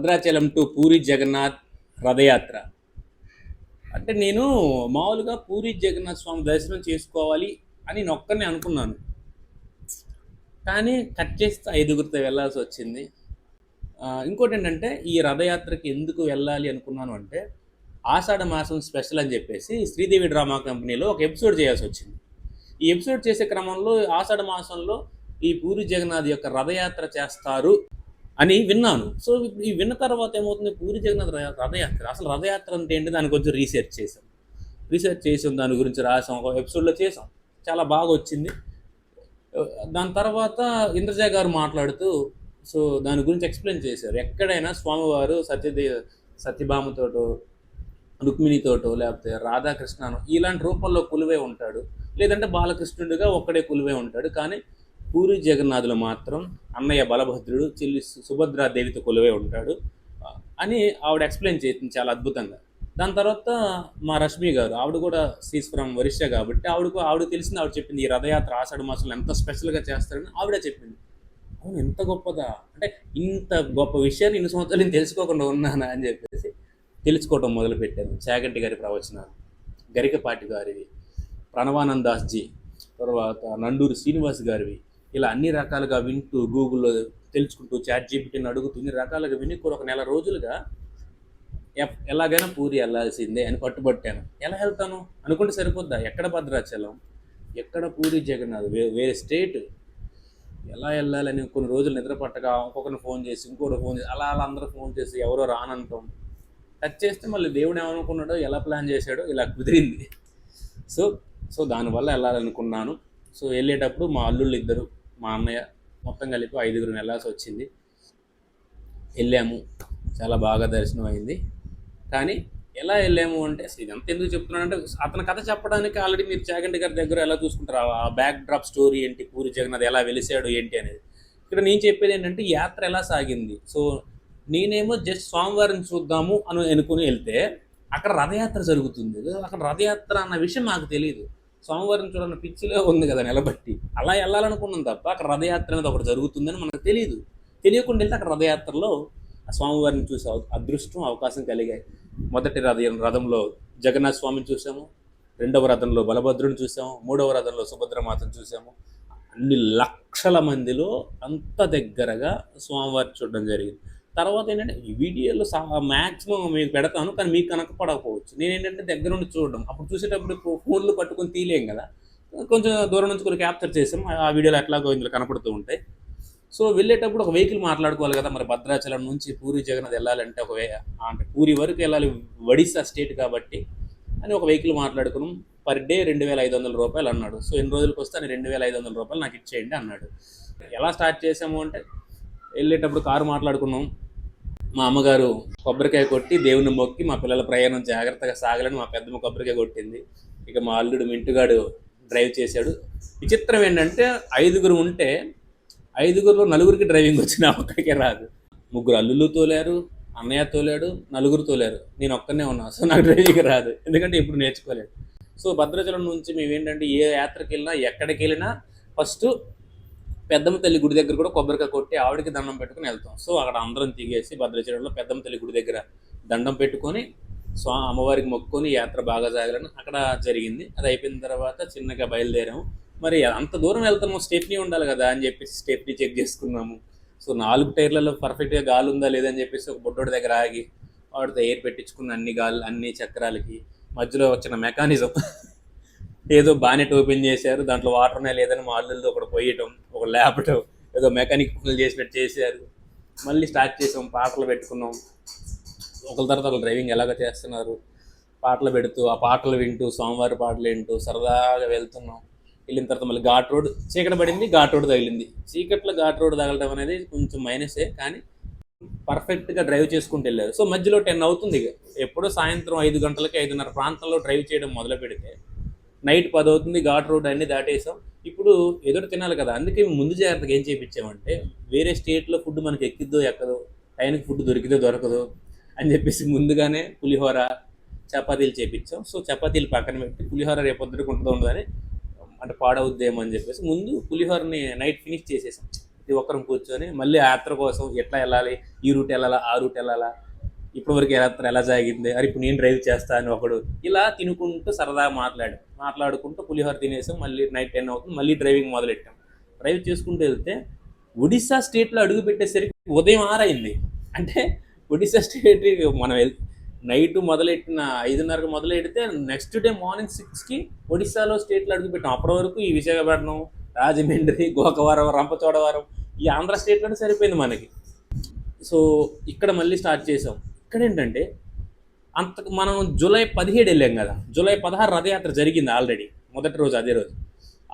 Bhadrachalam to puri Jagannadh రథయాత్ర. అంటే నేను మామూలుగా పూరి జగన్నాథ్ స్వామి దర్శనం చేసుకోవాలి అని నొక్కనే అనుకున్నాను. కానీ కట్ చేస్తే ఐదుగురితో వెళ్ళాల్సి వచ్చింది. ఇంకోటి ఏంటంటే ఈ రథయాత్రకి ఎందుకు వెళ్ళాలి అనుకున్నాను అంటే ఆషాఢ మాసం స్పెషల్ అని చెప్పేసి శ్రీదేవి డ్రామా కంపెనీలో ఒక ఎపిసోడ్ చేయాల్సి వచ్చింది. ఈ ఎపిసోడ్ చేసే క్రమంలో ఆషాఢ మాసంలో ఈ పూరి జగన్నాథ్ యొక్క రథయాత్ర చేస్తారు అని విన్నాను. సో ఈ విన్న తర్వాత ఏమవుతుంది, పూరి జగన్నాథ్ రథయాత్ర, అసలు రథయాత్ర అంటే ఏంటి, దాని కొంచెం రీసెర్చ్ చేసాం, దాని గురించి రాసాం, ఒక ఎపిసోడ్లో చేసాం, చాలా బాగా వచ్చింది. దాని తర్వాత ఇంద్రజ గారు మాట్లాడుతూ సో దాని గురించి ఎక్స్ప్లెయిన్ చేశారు. ఎక్కడైనా స్వామివారు సత్యభామతోటో రుక్మిణితోటో లేకపోతే రాధాకృష్ణను ఇలాంటి రూపంలో కొలువై ఉంటాడు, లేదంటే బాలకృష్ణుడిగా ఒక్కడే కొలువై ఉంటాడు. కానీ పూరి జగన్నాథులు మాత్రం అన్నయ్య బలభద్రుడు, చెల్లి సుభద్రాదేవితో కొలువై ఉంటాడు అని ఆవిడ ఎక్స్ప్లెయిన్ చేసింది చాలా అద్భుతంగా. దాని తర్వాత మా రష్మి గారు, ఆవిడ కూడా సీస్ ఫ్రమ్ ఒరిస్సా కాబట్టి ఆవిడ తెలిసింది, ఆవిడ చెప్పింది ఈ రథయాత్ర ఆషాఢ మాసంలో ఎంత స్పెషల్గా చేస్తారని ఆవిడే చెప్పింది. అవును, ఎంత గొప్పదా అంటే, ఇంత గొప్ప విషయాన్ని ఇన్ని సంవత్సరాలు నేను తెలుసుకోకుండా ఉన్నానా అని చెప్పేసి తెలుసుకోవటం మొదలుపెట్టాను. చాగంటి గారి ప్రవచనాలు, గరికపాటి గారివి, ప్రణవానంద్ దాస్ జీ, తర్వాత నండూరి శ్రీనివాస్ గారివి, ఇలా అన్ని రకాలుగా వింటూ గూగుల్లో తెలుసుకుంటూ చాట్ జీపీటీని అడుగుతూ ఇన్ని రకాలుగా విని ఒక నెల రోజులుగా ఎలాగైనా పూరి వెళ్ళాల్సిందే అని పట్టుబట్టాను. ఎలా వెళ్తాను అనుకుంటే సరిపోద్దా, ఎక్కడ భద్రాచలం, ఎక్కడ పూరి జగన్నాథ్, వేరే స్టేట్, ఎలా వెళ్ళాలని కొన్ని రోజులు నిద్ర పట్టగా ఇంకొకరిని ఫోన్ చేసి ఇంకోటి ఫోన్ చేసి అలా అందరూ ఫోన్ చేసి ఎవరో రానంటాం. టచ్ చేస్తే మళ్ళీ దేవుడు ఏమనుకున్నాడో, ఎలా ప్లాన్ చేశాడో ఇలా కుదిరింది. సో సో దానివల్ల వెళ్ళాలనుకున్నాను. సో వెళ్ళేటప్పుడు మా అల్లుళ్ళు ఇద్దరు, మా అన్నయ్య, మొత్తం కలిపి ఐదుగురు వెళ్ళాల్సి వచ్చింది. వెళ్ళాము, చాలా బాగా దర్శనం అయింది. కానీ ఎలా వెళ్ళాము అంటే, ఇదంతా ఎందుకు చెప్తున్నానంటే అతని కథ చెప్పడానికి ఆల్రెడీ మీరు చాగంటి గారి దగ్గర ఎలా చూసుకుంటారు, ఆ బ్యాక్ డ్రాప్ స్టోరీ ఏంటి, పూరి జగన్నాథ్ ఎలా వెలిసాడు ఏంటి అనేది. ఇక్కడ నేను చెప్పేది ఏంటంటే యాత్ర ఎలా సాగింది. సో నేనేమో జస్ట్ స్వామివారిని చూద్దాము అని అనుకుని వెళ్తే అక్కడ రథయాత్ర జరుగుతుంది. అక్కడ రథయాత్ర అన్న విషయం నాకు తెలియదు. స్వామివారిని చూడన్న పిచ్చిలో ఉంది కదా నిలబట్టి, అలా వెళ్ళాలనుకున్నాం తప్ప అక్కడ రథయాత్ర అనేది ఒకటి జరుగుతుందని మనకు తెలియదు. తెలియకుండా వెళ్తే అక్కడ రథయాత్రలో ఆ స్వామివారిని చూసే అదృష్టం, అవకాశం కలిగాయి. మొదటి రథంలో జగన్నాథ స్వామిని చూసాము, రెండవ రథంలో బలభద్రుని చూసాము, మూడవ రథంలో సుభద్రమాతను చూసాము. అన్ని లక్షల మందిలో అంత దగ్గరగా స్వామివారిని చూడడం జరిగింది. తర్వాత ఏంటంటే ఈ వీడియోలో మ్యాక్సిమం మీకు పెడతాను, కానీ మీకు కనపడకపోవచ్చు. నేనేంటంటే దగ్గర నుండి చూడడం, అప్పుడు చూసేటప్పుడు ఫోన్లు పట్టుకొని తీయలేం కదా, కొంచెం దూరం నుంచి కొన్ని క్యాప్చర్ చేసాం. ఆ వీడియోలో ఎట్లాగో ఇందులో కనపడుతూ ఉంటాయి. సో వెళ్ళేటప్పుడు ఒక వెహికల్ మాట్లాడుకోవాలి కదా, మరి భద్రాచలం నుంచి పూరి జగన్నాథ్ వెళ్ళాలంటే అంటే పూరి వరకు వెళ్ళాలి, ఒడిస్సా స్టేట్ కాబట్టి అని ఒక వెహికల్ మాట్లాడుకున్నాం. పర్ డే 2,500 రూపాయలు అన్నాడు. సో ఎన్ని రోజులకు వస్తే అని 2,500 రూపాయలు నాకు ఇచ్చేయండి అన్నాడు. ఎలా స్టార్ట్ చేసాము అంటే, వెళ్ళేటప్పుడు కారు మాట్లాడుకున్నాం. మా అమ్మగారు కొబ్బరికాయ కొట్టి దేవుని మొక్కి మా పిల్లల ప్రయాణం జాగ్రత్తగా సాగాలని మా పెద్దమ్మ కొబ్బరికాయ కొట్టింది. ఇక మా అల్లుడు మింటుగాడు డ్రైవ్ చేశాడు. విచిత్రం ఏంటంటే ఐదుగురు ఉంటే ఐదుగురులో నలుగురికి డ్రైవింగ్ వచ్చిన ఒక్కడికే రాదు. ముగ్గురు అల్లుళ్ళు తోలారు, అన్నయ్య తోలాడు, నలుగురు తోలారు, నేను ఒక్కనే ఉన్నాను. సో నాకు డ్రైవింగ్ రాదు, ఎందుకంటే ఇప్పుడు నేర్చుకోలేదు. సో భద్రాచలం నుంచి మేము ఏంటంటే ఏ యాత్రకి వెళ్ళినా ఎక్కడికి వెళ్ళినా ఫస్ట్ పెద్దమ్మ తల్లి గుడి దగ్గర కూడా కొబ్బరికాయ కొట్టి ఆవిడకి దండం పెట్టుకుని వెళ్తాం. సో అక్కడ అందరం దిగేసి భద్రాచలంలో పెద్దమ్మ తల్లి గుడి దగ్గర దండం పెట్టుకొని అమ్మవారికి మొక్కుకొని యాత్ర బాగా సాగాలని అక్కడ జరిగింది. అది అయిపోయిన తర్వాత చిన్నగా బయలుదేరాము. మరి అంత దూరం వెళ్తాము, స్టెప్నీ ఉండాలి కదా అని చెప్పేసి స్టెప్నీ చెక్ చేసుకున్నాము. సో 4 టైర్లలో పర్ఫెక్ట్గా గాలి ఉందా లేదని చెప్పేసి ఒక బొడ్డోడి దగ్గర ఆగి వాడితో ఎయిర్ పెట్టించుకున్న అన్ని చక్రాలకి మధ్యలో వచ్చిన మెకానిజం ఏదో బానెట్ ఓపెన్ చేశారు, దాంట్లో వాటర్నే లేదని మా అల్లుల్లో ఒకటి పోయటం, ఒక లేపటం, ఏదో మెకానిక్ పనులు చేసినట్టు చేశారు. మళ్ళీ స్టార్ట్ చేసాం, పాటలు పెట్టుకున్నాం. ఒకరి తర్వాత ఒకరు డ్రైవింగ్ ఎలాగ చేస్తున్నారు, పాటలు పెడుతూ ఆ పాటలు వింటూ స్వామివారి పాటలు వింటూ సరదాగా వెళ్తున్నాం. వెళ్ళిన తర్వాత మళ్ళీ ఘాట్ రోడ్, చీకటి పడింది, ఘాట్ రోడ్ తగిలింది. చీకట్లో ఘాట్ రోడ్ తగలడం అనేది కొంచెం మైనసే, కానీ పర్ఫెక్ట్గా డ్రైవ్ చేసుకుంటూ వెళ్ళారు. సో మధ్యలో 10 అవుతుంది. ఇక ఎప్పుడో సాయంత్రం 5 గంటలకి 5:30 ప్రాంతంలో డ్రైవ్ చేయడం మొదలు పెడితే నైట్ 10 అవుతుంది. ఘాట్ రోడ్ అన్నీ దాటేసాం. ఇప్పుడు ఎదురు తినాలి కదా, అందుకే ముందు జాగ్రత్తగా ఏం చేయించామంటే, వేరే స్టేట్లో ఫుడ్ మనకి ఎక్కిద్దో ఎక్కదో, టైంకి ఫుడ్ దొరికిదో దొరకదో అని చెప్పేసి ముందుగానే పులిహోర చపాతీలు చేయించాం. సో చపాతీలు పక్కన పెట్టి పులిహోర రేపొద్దుకు ఉంటుందో ఉండదని, అంటే పాడవుద్దేమో అని చెప్పేసి ముందు పులిహోరని నైట్ ఫినిష్ చేసేసాం. ప్రతి ఒక్కరం కూర్చొని మళ్ళీ ఆ యాత్ర కోసం ఎట్లా వెళ్ళాలి, ఈ రూట్ వెళ్ళాలా, ఆ రూట్ వెళ్ళాలా, ఇప్పటివరకు యాత్ర ఎలా సాగింది, అరే ఇప్పుడు నేను డ్రైవ్ చేస్తా అని ఒకడు, ఇలా తినుకుంటూ సరదాగా మాట్లాడుకుంటూ పులిహోర తినేసాం. మళ్ళీ నైట్ 10 అవుతుంది, మళ్ళీ డ్రైవింగ్ మొదలెట్టాం. డ్రైవ్ చేసుకుంటూ వెళ్తే ఒడిస్సా స్టేట్లో అడుగు పెట్టేసరికి ఉదయం 6 అయింది. అంటే ఒడిస్సా స్టేట్ మనం నైట్ మొదలెట్టిన 5:30కి మొదలెడితే నెక్స్ట్ డే మార్నింగ్ 6కి ఒడిస్సాలో స్టేట్లో అడుగుపెట్టాం. అప్పటి వరకు ఈ విశాఖపట్నం, రాజమండ్రి, గోకవరం, రంపచోడవరం ఈ ఆంధ్ర స్టేట్లోనే సరిపోయింది మనకి. సో ఇక్కడ మళ్ళీ స్టార్ట్ చేసాం. ఇక్కడ ఏంటంటే మనం జూలై 17 వెళ్ళాం కదా, జూలై 16 రథయాత్ర జరిగింది ఆల్రెడీ, మొదటి రోజు అదే రోజు.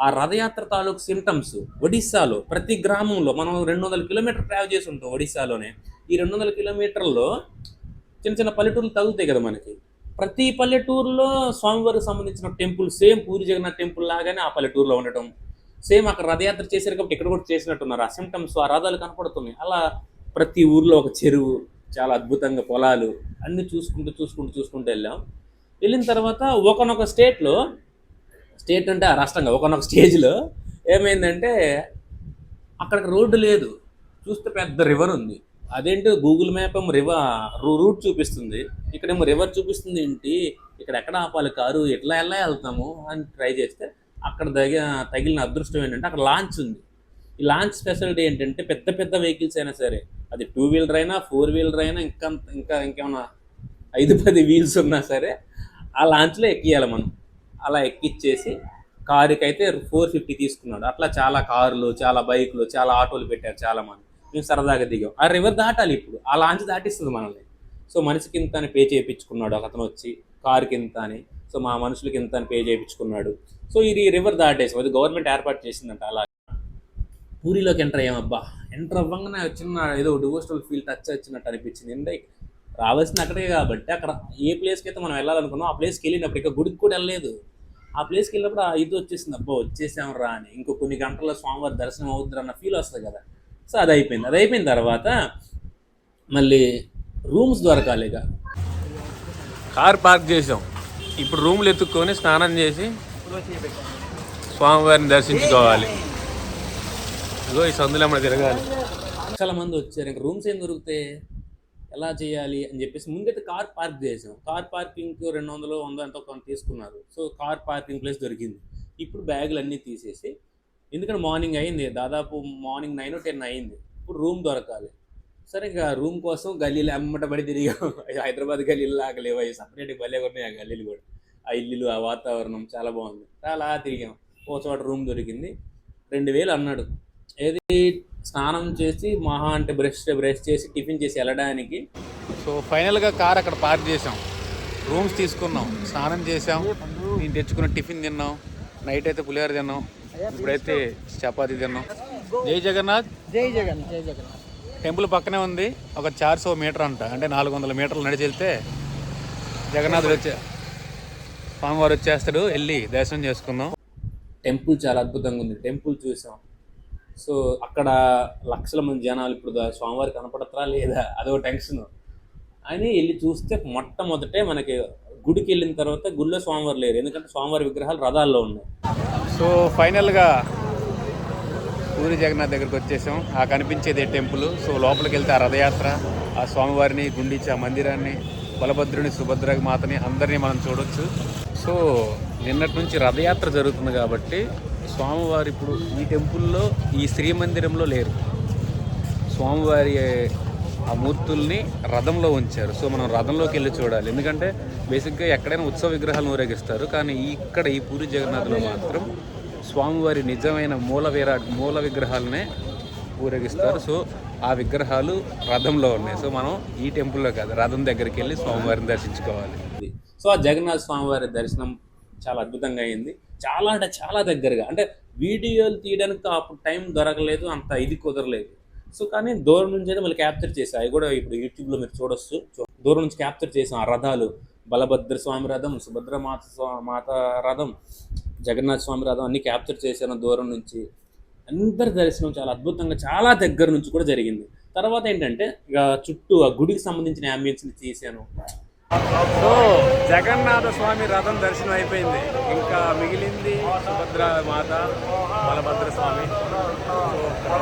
ఆ రథయాత్ర తాలూకు సింటమ్స్ ఒడిస్సాలో ప్రతి గ్రామంలో మనం 200 కిలోమీటర్ ట్రావెల్ చేసి ఉంటాం ఒడిస్సాలోనే. ఈ 200 కిలోమీటర్లో చిన్న చిన్న పల్లెటూర్లు తగులుతాయి కదా మనకి. ప్రతి పల్లెటూరులో స్వామివారికి సంబంధించిన temple same Puri Jagannath temple లాగానే ఆ పల్లెటూరులో ఉండటం, సేమ్ అక్కడ రథయాత్ర చేశారు కాబట్టి ఇక్కడ కూడా చేసినట్టున్నారు. ఆ సిమ్టమ్స్, ఆ రథాలు కనపడుతున్నాయి. అలా ప్రతి ఊర్లో ఒక చెరువు, చాలా అద్భుతంగా పొలాలు అన్నీ చూసుకుంటూ వెళ్ళాం. వెళ్ళిన తర్వాత ఒకనొక స్టేట్ అంటే ఆ రాష్ట్రంగా ఒకనొక స్టేజ్లో ఏమైందంటే అక్కడికి రోడ్డు లేదు, చూస్తే పెద్ద రివర్ ఉంది. అదేంటి గూగుల్ మ్యాప్ ఏమో రూట్ చూపిస్తుంది, ఇక్కడేమో రివర్ చూపిస్తుంది. ఏంటి ఇక్కడ ఎక్కడ ఆపాలి కారు, ఎట్లా వెళ్తాము అని ట్రై చేస్తే అక్కడ తగిలిన అదృష్టం ఏంటంటే అక్కడ లాంచ్ ఉంది. ఈ లాంచ్ స్పెషాలిటీ ఏంటంటే పెద్ద పెద్ద వెహికల్స్ అయినా సరే, అది 2 వీలర్ అయినా 4 వీలర్ అయినా ఇంకేమన్నా 5-10 వీల్స్ ఉన్నా సరే ఆ లాంచ్లో ఎక్కియాలి మనం. అలా ఎక్కిచ్చేసి కారుకి అయితే 450 తీసుకున్నాడు. అట్లా చాలా కార్లు, చాలా బైకులు, చాలా ఆటోలు పెట్టారు చాలామంది. మేము సరదాగా దిగాం. ఆ రివర్ దాటాలి, ఇప్పుడు ఆ లాంచ్ దాటిస్తుంది మనల్ని. సో మనిషికి ఇంత అని పే చేయించుకున్నాడు ఒక అతను వచ్చి, కారుకి ఇంత అని. సో మా మనుషులకి ఇంత అని పే చేయించుకున్నాడు. సో ఇది రివర్ దాటేసాం, అది గవర్నమెంట్ ఏర్పాటు చేసిందంట. అలా పూరిలోకి ఎంటర్ అయ్యామబ్బా. ఎంటర్ అవ్వగానే చిన్న ఏదో డివోషనల్ ఫీల్ టచ్ వచ్చినట్టు అనిపించింది. ఎందుకంటే రావాల్సింది అక్కడే కాబట్టి అక్కడ ఏ ప్లేస్కి అయితే మనం వెళ్ళాలనుకున్నాం ఆ ప్లేస్కి వెళ్ళినప్పుడు ఇక గుడికి కూడా వెళ్ళలేదు. ఆ ప్లేస్కి వెళ్ళినప్పుడు ఆ ఇది వచ్చేసింది, అబ్బా వచ్చేసాం రా అని. ఇంకో కొన్ని గంటల్లో స్వామివారి దర్శనం అవుద్ది అన్న ఫీల్ వస్తుంది కదా. సో అది అయిపోయిన తర్వాత మళ్ళీ రూమ్స్ దొరకాలి. ఇక కార్ పార్క్ చేసాం. ఇప్పుడు రూమ్లు ఎత్తుక్కొని స్నానం చేసి స్వామివారిని దర్శించుకోవాలి. ఇగో ఈ సందులో మనం తిరగాలి. చాలా మంది వచ్చారు, ఇంకా రూమ్స్ ఏం దొరుకుతాయి, ఎలా చేయాలి అని చెప్పేసి ముందైతే కార్ పార్క్ చేసాం. కార్ పార్కింగ్ 200 100 ఎంతో కొంత తీసుకున్నారు. సో కార్ పార్కింగ్ ప్లేస్ దొరికింది. ఇప్పుడు బ్యాగులు అన్నీ తీసేసి, ఎందుకంటే మార్నింగ్ అయింది, దాదాపు మార్నింగ్ 9 or 10 అయింది. ఇప్పుడు రూమ్ దొరకాలి. సరే ఇక రూమ్ కోసం గల్లీలు అమ్మటబడి తిరిగాం. హైదరాబాద్ గల్లీలు లాగా లేవు, అవి సపరేట్గా భలే ఉన్నాయి ఆ గల్లీలు కూడా. ఆ ఇల్లులు, ఆ వాతావరణం చాలా బాగుంది. చాలా తిరిగాం. ఓ చోట రూమ్ దొరికింది. 2000 అన్నాడు. ఏది స్నానం చేసి మహా అంటే బ్రష్ చేసి టిఫిన్ చేసి వెళ్ళడానికి. సో ఫైనల్గా కార్ అక్కడ పార్క్ చేసాం, రూమ్స్ తీసుకున్నాం, స్నానం చేసాం, నేను తెచ్చుకున్న టిఫిన్ తిన్నాం. నైట్ అయితే పులిహోర తిన్నాం, ఇప్పుడైతే చపాతీ తిన్నాం. జై జగన్నాథ్. జై జగన్నాథ్. జై జగన్నాథ్. టెంపుల్ పక్కనే ఉంది. ఒక 400 మీటర్ అంట, అంటే 400 మీటర్లు నడిచి వెళ్తే జగన్నాథుడు స్వామివారు వచ్చేస్తాడు. వెళ్ళి దర్శనం చేసుకుందాం. టెంపుల్ చాలా అద్భుతంగా ఉంది, టెంపుల్ చూసాం. సో అక్కడ లక్షల మంది జనాలు, ఇప్పుడు స్వామివారి కనపడతారా లేదా అదొక టెన్షన్ అని వెళ్ళి చూస్తే మొట్టమొదటే మనకి గుడికి వెళ్ళిన తర్వాత గుడిలో స్వామివారు లేరు, ఎందుకంటే స్వామివారి విగ్రహాలు రథాల్లో ఉన్నాయి. సో ఫైనల్గా పూరి జగన్నాథ్ దగ్గరికి వచ్చేసాం. ఆ కనిపించేదే టెంపుల్. సో లోపలికి వెళ్తే ఆ రథయాత్ర, ఆ స్వామివారిని, గుండిచి ఆ మందిరాన్ని, బలభద్రుని, సుభద్ర మాతని అందరినీ మనం చూడొచ్చు. సో నిన్నటి నుంచి రథయాత్ర జరుగుతుంది కాబట్టి స్వామివారి ఇప్పుడు ఈ టెంపుల్లో, ఈ శ్రీమందిరంలో లేరు. స్వామివారి ఆ మూర్తుల్ని రథంలో ఉంచారు. సో మనం రథంలోకి వెళ్ళి చూడాలి, ఎందుకంటే బేసిక్గా ఎక్కడైనా ఉత్సవ విగ్రహాలను ఊరేగిస్తారు, కానీ ఇక్కడ ఈ పూరి జగన్నాథ్లో మాత్రం స్వామివారి నిజమైన మూల విగ్రహాలనే ఊరేగిస్తారు. సో ఆ విగ్రహాలు రథంలో ఉన్నాయి. సో మనం ఈ టెంపుల్లో కాదు, రథం దగ్గరికి వెళ్ళి స్వామివారిని దర్శించుకోవాలి. సో ఆ జగన్నాథ స్వామివారి దర్శనం చాలా అద్భుతంగా అయింది. చాలా అంటే చాలా దగ్గరగా, అంటే వీడియోలు తీయడానికి అప్పుడు టైం దొరకలేదు, అంత ఇది కుదరలేదు. సో కానీ దూరం నుంచి అయితే మళ్ళీ క్యాప్చర్ చేసాం. అవి కూడా ఇప్పుడు యూట్యూబ్లో మీరు చూడొచ్చు. దూరం నుంచి క్యాప్చర్ చేసాం. ఆ రథాలు, బలభద్ర స్వామి రథం, సుభద్ర మాత రథం, జగన్నాథ స్వామి రథం అన్నీ క్యాప్చర్ చేశాను దూరం నుంచి. అందరి దర్శనం చాలా అద్భుతంగా, చాలా దగ్గర నుంచి కూడా జరిగింది. తర్వాత ఏంటంటే ఇక చుట్టూ ఆ గుడికి సంబంధించిన యాంబియన్స్ని తీసాను. సో జగన్నాథ స్వామి రథం దర్శనం అయిపోయింది. ఇంకా మిగిలింది సుభద్ర మాత, బలభద్ర స్వామి. సో ఆ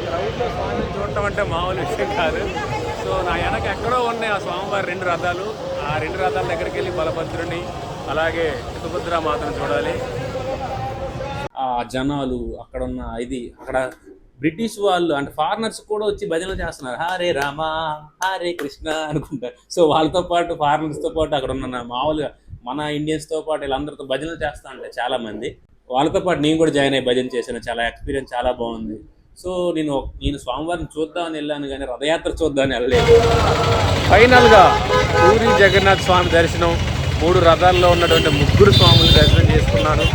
క్రౌడ్లో స్వామిని చూడటం అంటే మామూలు విషయం కాదు. సో నా వెనక ఎక్కడో ఉన్నాయి ఆ స్వామివారి 2 రథాలు. ఆ 2 రథాల దగ్గరికి వెళ్ళి బలభద్రుని అలాగే సుభద్ర మాతను చూడాలి. ఆ జనాలు అక్కడ ఉన్న అక్కడ బ్రిటిష్ వాళ్ళు అంటే ఫారినర్స్ కూడా వచ్చి భజనలు చేస్తున్నారు. హరే రామ హరే కృష్ణ అనుకుంటారు. సో వాళ్ళతో పాటు ఫారినర్స్తో పాటు అక్కడ ఉన్న మామూలుగా మన ఇండియన్స్తో పాటు వీళ్ళందరితో భజనలు చేస్తూ ఉంటారు చాలామంది. వాళ్ళతో పాటు నేను కూడా జాయిన్ అయ్యి భజన చేశాను. చాలా ఎక్స్పీరియన్స్ చాలా బాగుంది. సో నేను స్వామివారిని చూద్దామని వెళ్ళాను కానీ రథయాత్ర చూద్దామని వెళ్ళలేదు. ఫైనల్గా పూరి జగన్నాథ్ స్వామి దర్శనం, 3 రథాల్లో ఉన్నటువంటి 3 స్వాములు దర్శనం చేసుకున్నాను.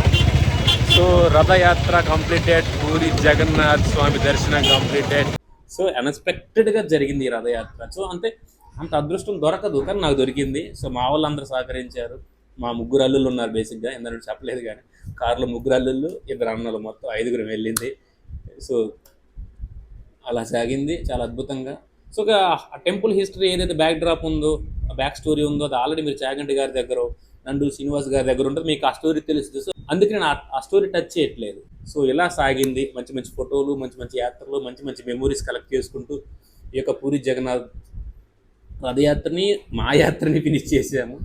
సో రథయాత్ర కంప్లీటెడ్, పూరి జగన్నాథ్ స్వామి దర్శనం కంప్లీటెడ్. సో అన్ఎక్స్పెక్టెడ్గా జరిగింది ఈ రథయాత్ర. సో అంత అదృష్టం దొరకదు కానీ నాకు దొరికింది. సో మా వాళ్ళందరూ సహకరించారు. మా 3 అల్లుళ్ళు ఉన్నారు బేసిక్గా, ఎందుకంటే చెప్పలేదు కానీ కారులో 3 అల్లుళ్ళు 2 అన్నలు, మొత్తం 5గురు వెళ్ళింది. సో అలా సాగింది చాలా అద్భుతంగా. సో ఆ టెంపుల్ హిస్టరీ ఏదైతే బ్యాక్ డ్రాప్ ఉందో, ఆ బ్యాక్ స్టోరీ ఉందో, అది ఆల్రెడీ మీరు చాగంటి గారి దగ్గర, నండూరి శ్రీనివాస్ గారి దగ్గర ఉంటుంది. మీకు ఆ స్టోరీ తెలుస్తుంది. సో అందుకే నేను ఆ స్టోరీ టచ్ చేయట్లేదు. సో ఇలా సాగింది. మంచి మంచి ఫోటోలు, మంచి మంచి యాత్రలు, మంచి మంచి మెమోరీస్ కలెక్ట్ చేసుకుంటూ ఈ యొక్క పూరి జగన్నాథ్ రథయాత్రని, మా యాత్రని ఫినిష్ చేశాము.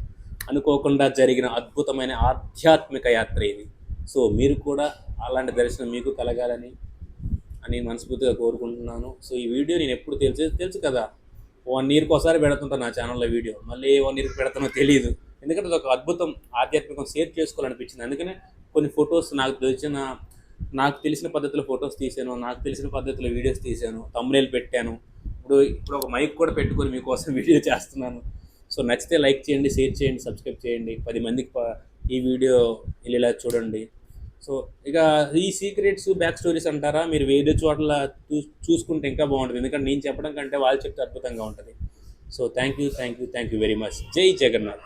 అనుకోకుండా జరిగిన అద్భుతమైన ఆధ్యాత్మిక యాత్ర ఇది. సో మీరు కూడా అలాంటి దర్శనం మీకు కలగాలని మనస్ఫూర్తిగా కోరుకుంటున్నాను. సో ఈ వీడియో నేను ఎప్పుడు తెలుసు కదా, 1 ఇయర్కి ఒకసారి పెడుతుంటాను నా ఛానల్లో వీడియో. మళ్ళీ 1 ఇయర్కి పెడతానో తెలియదు, ఎందుకంటే అది ఒక అద్భుతం ఆధ్యాత్మికం షేర్ చేసుకోవాలనిపించింది. అందుకనే కొన్ని ఫొటోస్ నాకు తెలిసిన పద్ధతిలో ఫొటోస్ తీసాను, నాకు తెలిసిన పద్ధతిలో వీడియోస్ తీసాను, తమ్మునేలు పెట్టాను. ఇప్పుడు ఒక మైక్ కూడా పెట్టుకొని మీకోసం వీడియో చేస్తున్నాను. సో నచ్చితే లైక్ చేయండి, షేర్ చేయండి, సబ్స్క్రైబ్ చేయండి. 10 మందికి ఈ వీడియో వెళ్ళేలా చూడండి. సో ఇక ఈ సీక్రెట్స్, బ్యాక్ స్టోరీస్ అంటారా, మీరు వేరే చోట్ల చూసుకుంటే ఇంకా బాగుంటుంది. ఎందుకంటే నేను చెప్పడం కంటే వాళ్ళు చెప్తే అద్భుతంగా ఉంటుంది. So thank you very much. జై జగన్నాథ్.